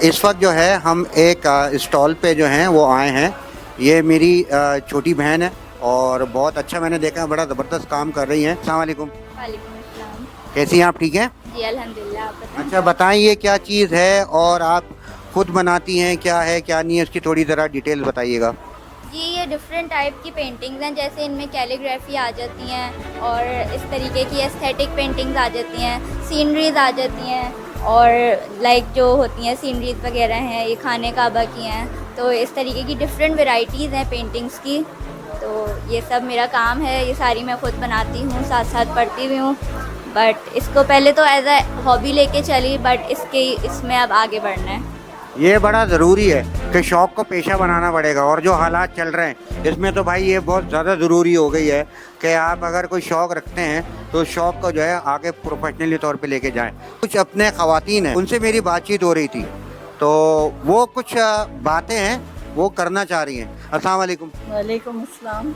इस वक्त जो है हम एक स्टॉल पे जो हैं वो आए हैं। ये मेरी छोटी बहन है और बहुत अच्छा मैंने देखा है, बड़ा ज़बरदस्त काम कर रही हैं। अस्सलाम वालेकुम। वालेकुम अस्सलाम। कैसी हैं आप, ठीक हैं? जी अल्हम्दुलिल्लाह। आप बताएं। अच्छा बताएं ये क्या चीज़ है और आप खुद बनाती हैं, क्या है क्या नहीं है, इसकी थोड़ी ज़रा डिटेल बताइएगा। जी ये डिफरेंट टाइप की पेंटिंग्स हैं, जैसे इनमें कैलीग्राफी आ जाती हैं और इस तरीके की एस्थेटिक पेंटिंग्स आ जाती हैं, सीनरीज आ जाती हैं और लाइक जो होती हैं सीनरीज वगैरह हैं ये खाने काबा की हैं। तो इस तरीके की डिफरेंट वैरायटीज़ हैं पेंटिंग्स की। तो ये सब मेरा काम है, ये सारी मैं खुद बनाती हूँ, साथ साथ पढ़ती भी हूँ। बट इसको पहले तो एज अ हॉबी लेके चली, बट इसमें अब आगे बढ़ना है। ये बड़ा ज़रूरी है कि शौक़ को पेशा बनाना पड़ेगा, और जो हालात चल रहे हैं इसमें तो भाई ये बहुत ज़्यादा ज़रूरी हो गई है कि आप अगर कोई शौक़ रखते हैं तो शौक़ को जो है आगे प्रोफेशनली तौर पे लेके जाएं। कुछ अपने ख़वातीन हैं, उनसे मेरी बातचीत हो रही थी तो वो कुछ बातें हैं वो करना चाह रही हैं। अस्सलाम वालेकुम। वालेकुम अस्सलाम।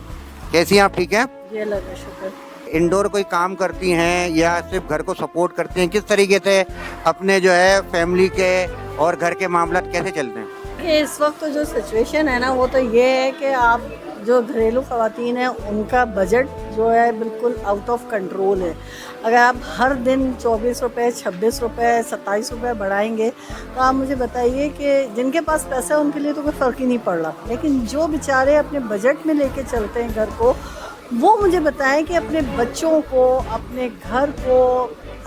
कैसी हैं आप, ठीक हैं? जी अल्लाह का शुक्र। इंडोर कोई काम करती हैं या सिर्फ घर को सपोर्ट करती हैं? किस तरीके से अपने जो है फैमिली के और घर के मामलात कैसे चलते हैं? कि इस वक्त तो जो सिचुएशन है ना वो तो ये है कि आप जो घरेलू ख़वातीन हैं उनका बजट जो है बिल्कुल आउट ऑफ कंट्रोल है। अगर आप हर दिन 24 रुपये, 26 रुपये, 27 रुपये बढ़ाएंगे तो आप मुझे बताइए कि जिनके पास पैसा है उनके लिए तो कोई फ़र्क ही नहीं पड़ रहा, लेकिन जो बेचारे अपने बजट में लेके चलते हैं घर को, वो मुझे बताएं कि अपने बच्चों को, अपने घर को,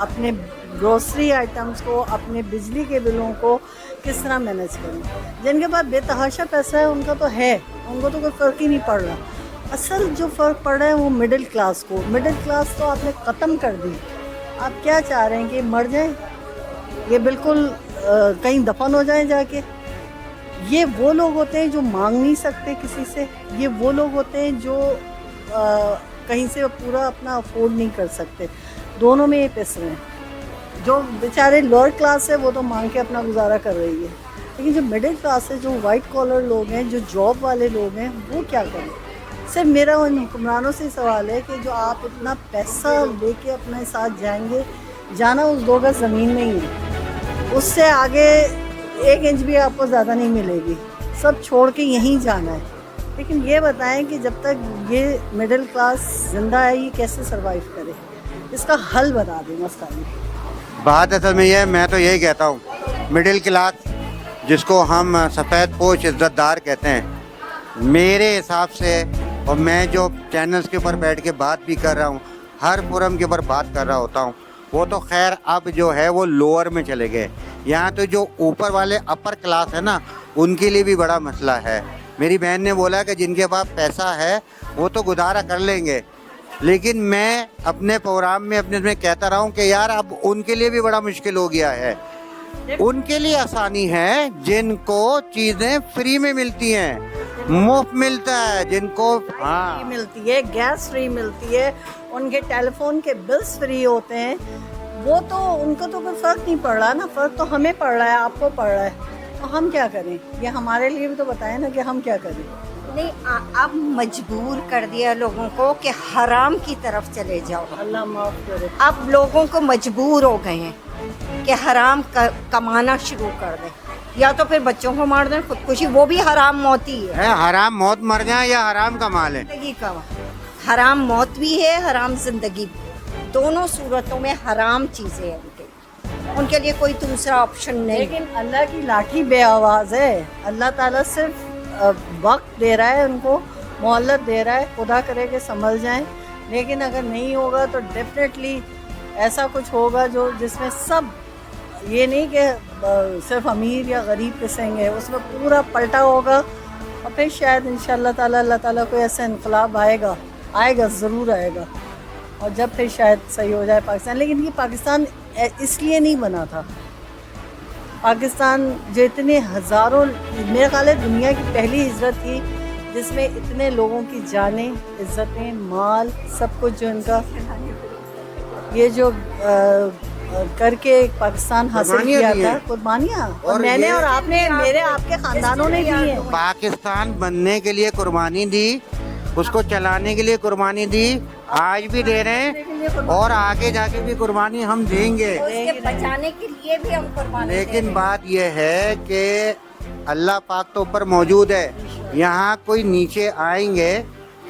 अपने ग्रोसरी आइटम्स को, अपने बिजली के बिलों को किस तरह मैनेज करें। जिनके पास बेतहाशा पैसा है उनका तो है, उनको तो कोई फ़र्क ही नहीं पड़ रहा। असल जो फ़र्क पड़ रहा है वो मिडिल क्लास को। मिडिल क्लास तो आपने ख़त्म कर दी। आप क्या चाह रहे हैं कि मर जाएं? ये बिल्कुल कहीं दफन हो जाएं जाके। ये वो लोग होते हैं जो मांग नहीं सकते किसी से। ये वो लोग होते हैं जो कहीं से पूरा अपना अफोर्ड नहीं कर सकते। दोनों में ये पिस रहे हैं। जो बेचारे लोअर क्लास है वो तो मांग के अपना गुजारा कर रही है, लेकिन जो मिडिल क्लास है, जो वाइट कॉलर लोग हैं, जो जॉब वाले लोग हैं, वो क्या करें? सिर्फ मेरा उन हुक्मरानों से सवाल है कि जो आप इतना पैसा लेके अपने साथ जाएंगे, जाना उस 2 गज ज़मीन में ही है, उससे आगे 1 इंच भी आपको ज़्यादा नहीं मिलेगी। सब छोड़ के यहीं जाना है। लेकिन ये बताएं कि जब तक ये मिडिल क्लास ज़िंदा है ये कैसे सरवाइव करे? इसका हल बता दें मसला। बात असल में ये है, मैं तो यही कहता हूँ, मिडिल क्लास जिसको हम सफ़ेद पोश इज़्ज़तदार कहते हैं, मेरे हिसाब से, और मैं जो चैनल्स के ऊपर बैठ के बात भी कर रहा हूँ, हर फोरम के ऊपर बात कर रहा होता हूँ, वो तो खैर अब जो है वो लोअर में चले गए। यहाँ तो जो ऊपर वाले अपर क्लास है ना, उनके लिए भी बड़ा मसला है। मेरी बहन ने बोला कि जिनके पास पैसा है वो तो गुजारा कर लेंगे, लेकिन मैं अपने प्रोग्राम में अपने में कहता रहा हूँ कि यार अब उनके लिए भी बड़ा मुश्किल हो गया है। उनके लिए आसानी है जिनको चीज़ें फ्री में मिलती हैं, मुफ्त मिलता है जिनको, हाँ, फ्री मिलती है, गैस फ्री मिलती है, उनके टेलीफोन के बिल्स फ्री होते हैं, वो तो उनको तो कोई फ़र्क नहीं पड़ रहा ना। फ़र्क तो हमें पड़ रहा है, आपको पड़ रहा है, तो हम क्या करें? ये हमारे लिए भी तो बताएं ना कि हम क्या करें। नहीं, अब मजबूर कर दिया लोगों को कि हराम की तरफ चले जाओ। अल्लाह माफ़ करे। अब लोगों को मजबूर हो गए हैं कि हराम कमाना शुरू कर दें, या तो फिर बच्चों को मार दें, खुदकुशी, वो भी हराम मौत ही है। हराम मौत मर जाए या हराम कमा लें, जिंदगी का हराम मौत भी है, हराम जिंदगी भी। दोनों सूरतों में हराम चीज़ें हैं उनके लिए कोई दूसरा ऑप्शन नहीं। लेकिन अल्लाह की लाठी बे आवाज़ है। अल्लाह ताला सिर्फ वक्त दे रहा है, उनको मोहलत दे रहा है, खुदा करे कि संभल जाएं। लेकिन अगर नहीं होगा तो डेफिनेटली ऐसा कुछ होगा जो जिसमें सब, ये नहीं कि सिर्फ अमीर या गरीब पिसेंगे, उसमें पूरा पलटा होगा। और फिर शायद इंशाअल्लाह ताला अल्लाह ताला कोई ऐसा इनकलाब आएगा ज़रूर आएगा, और जब फिर शायद सही हो जाए पाकिस्तान। लेकिन ये पाकिस्तान इसलिए नहीं बना था। पाकिस्तान जो इतने हज़ारों, मेरा ख्याल है दुनिया की पहली हिजरत थी जिसमें इतने लोगों की जानें, इज़्ज़तें, माल, सब कुछ जो इनका ये जो करके पाकिस्तान हासिल किया था, कुर्बानियाँ, और मैंने और आपने, मेरे आपके ख़ानदानों ने दी है। पाकिस्तान बनने के लिए कुर्बानी दी, उसको चलाने के लिए कुर्बानी दी, आज भी दे रहे हैं और आगे जाके भी कुर्बानी हम देंगे। उसके बचाने के लिए ये भी हम कुर्बानी दे लेकिन रहे बात यह है कि अल्लाह पाक तो ऊपर मौजूद है, यहाँ कोई नीचे आएंगे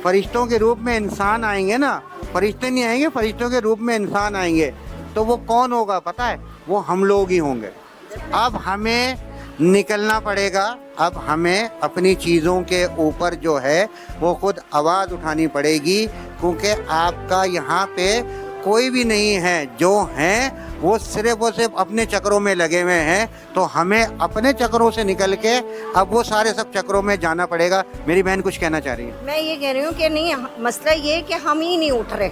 फरिश्तों के रूप में, इंसान आएंगे ना, फरिश्ते नहीं आएंगे, फरिश्तों के रूप में इंसान आएंगे। तो वो कौन होगा पता है? वो हम लोग ही होंगे। अब हमें निकलना पड़ेगा, अब हमें अपनी चीज़ों के ऊपर जो है वो खुद आवाज़ उठानी पड़ेगी, क्योंकि आपका यहाँ पे कोई भी नहीं है, जो हैं वो सिर्फ अपने चक्रों में लगे हुए हैं। तो हमें अपने चक्रों से निकल के अब वो सारे सब चक्रों में जाना पड़ेगा। मेरी बहन कुछ कहना चाह रही है। मैं ये कह रही हूँ कि नहीं, मसला ये है कि हम ही नहीं उठ रहे,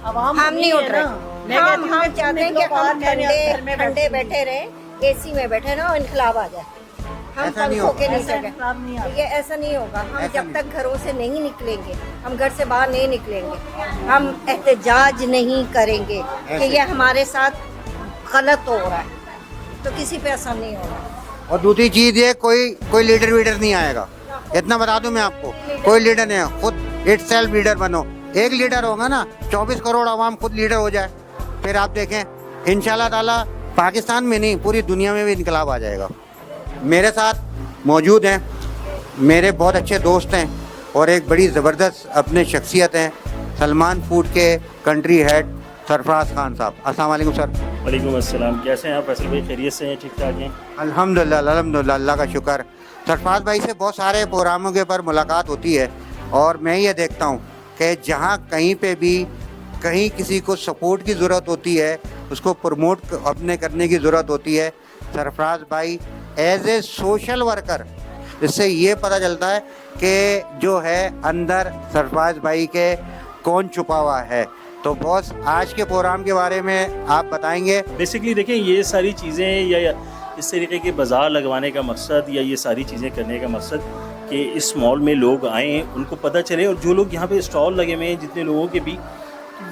आवाम हम नहीं उठ रहे। हम चाहते हैं कि हम ठंडे ठंडे बैठे रहे, एसी में बैठे ना, इनकलाब आ जाए, हम ऐसा नहीं पंखों के होगा। नीचे। ये ऐसा नहीं होगा। हम ऐसा जब नहीं। तक घरों से नहीं निकलेंगे, हम घर से बाहर नहीं निकलेंगे, हम एहतजाज नहीं करेंगे कि ऐसे। ये हमारे साथ गलत हो रहा है, तो किसी पे असर नहीं होगा। और दूसरी चीज़ ये, कोई लीडर वीडर नहीं आएगा, इतना बता दूं मैं आपको। कोई लीडर नहीं है, खुद इट सेल्फ लीडर बनो। एक लीडर होगा ना, 24 करोड़ आवाम खुद लीडर हो जाए, फिर आप देखें इंशाल्लाह ताला पाकिस्तान में नहीं पूरी दुनिया में भी इनकलाब आ जाएगा। मेरे साथ मौजूद हैं मेरे बहुत अच्छे दोस्त हैं और एक बड़ी ज़बरदस्त अपने शख्सियत हैं, सलमान फूड के कंट्री हेड सरफराज खान साहब। अस्सलाम वालेकुम सर। वालेकुम अस्सलाम। कैसे हैं आप फैसल भाई? खैरियत से हैं? ठीक ठाक हैं? अल्हम्दुलिल्लाह, अल्लाह का शुक्र। सरफराज भाई से बहुत सारे प्रोग्रामों के ऊपर मुलाकात होती है और मैं ये देखता हूँ कि जहाँ कहीं पे भी कहीं किसी को सपोर्ट की ज़रूरत होती है, उसको प्रमोट अपने करने की ज़रूरत होती है, सरफराज भाई एज ए सोशल वर्कर, इससे ये पता चलता है कि जो है अंदर सरफराज भाई के कौन छुपा हुआ है। तो बॉस, आज के प्रोग्राम के बारे में आप बताएंगे? बेसिकली देखें, ये सारी चीज़ें या इस तरीके के बाज़ार लगवाने का मकसद या ये सारी चीज़ें करने का मकसद कि इस मॉल में लोग आएँ, उनको पता चले, और जो लोग यहाँ पे स्टॉल लगे हुए हैं जितने लोगों के भी,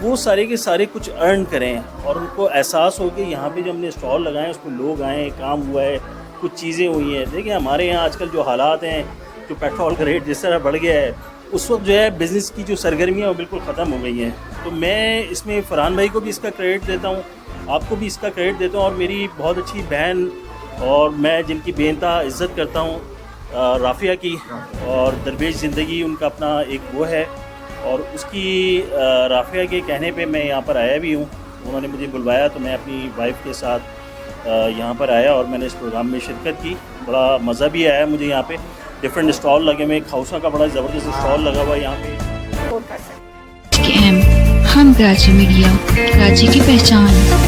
वो सारे के सारे कुछ अर्न करें और उनको एहसास हो कि यहाँ पे जो हमने स्टॉल लगाए उसमें लोग आए, काम हुआ है, कुछ चीज़ें हुई हैं। देखिए हमारे यहाँ आजकल जो हालात हैं, जो पेट्रोल का रेट जिस तरह बढ़ गया है, उस वक्त जो है बिज़नेस की जो सरगर्मियाँ वो बिल्कुल ख़त्म हो गई हैं। तो मैं इसमें फ़रहान भाई को भी इसका क्रेडिट देता हूँ, आपको भी इसका क्रेडिट देता हूँ, और मेरी बहुत अच्छी बहन और मैं जिनकी बेनता इज़्ज़त करता हूँ, राफ़िया की, और दरवेश ज़िंदगी उनका अपना एक वो है, और उसकी राफ़िया के कहने पे मैं यहाँ पर आया भी हूँ। उन्होंने मुझे बुलवाया तो मैं अपनी वाइफ के साथ यहाँ पर आया और मैंने इस प्रोग्राम में शिरकत की। बड़ा मज़ा भी आया मुझे। यहाँ पे डिफरेंट स्टॉल लगे हुए, खाउसा का बड़ा ज़बरदस्त स्टॉल लगा हुआ है यहाँ पे। हम कराची मीडिया, कराची की पहचान।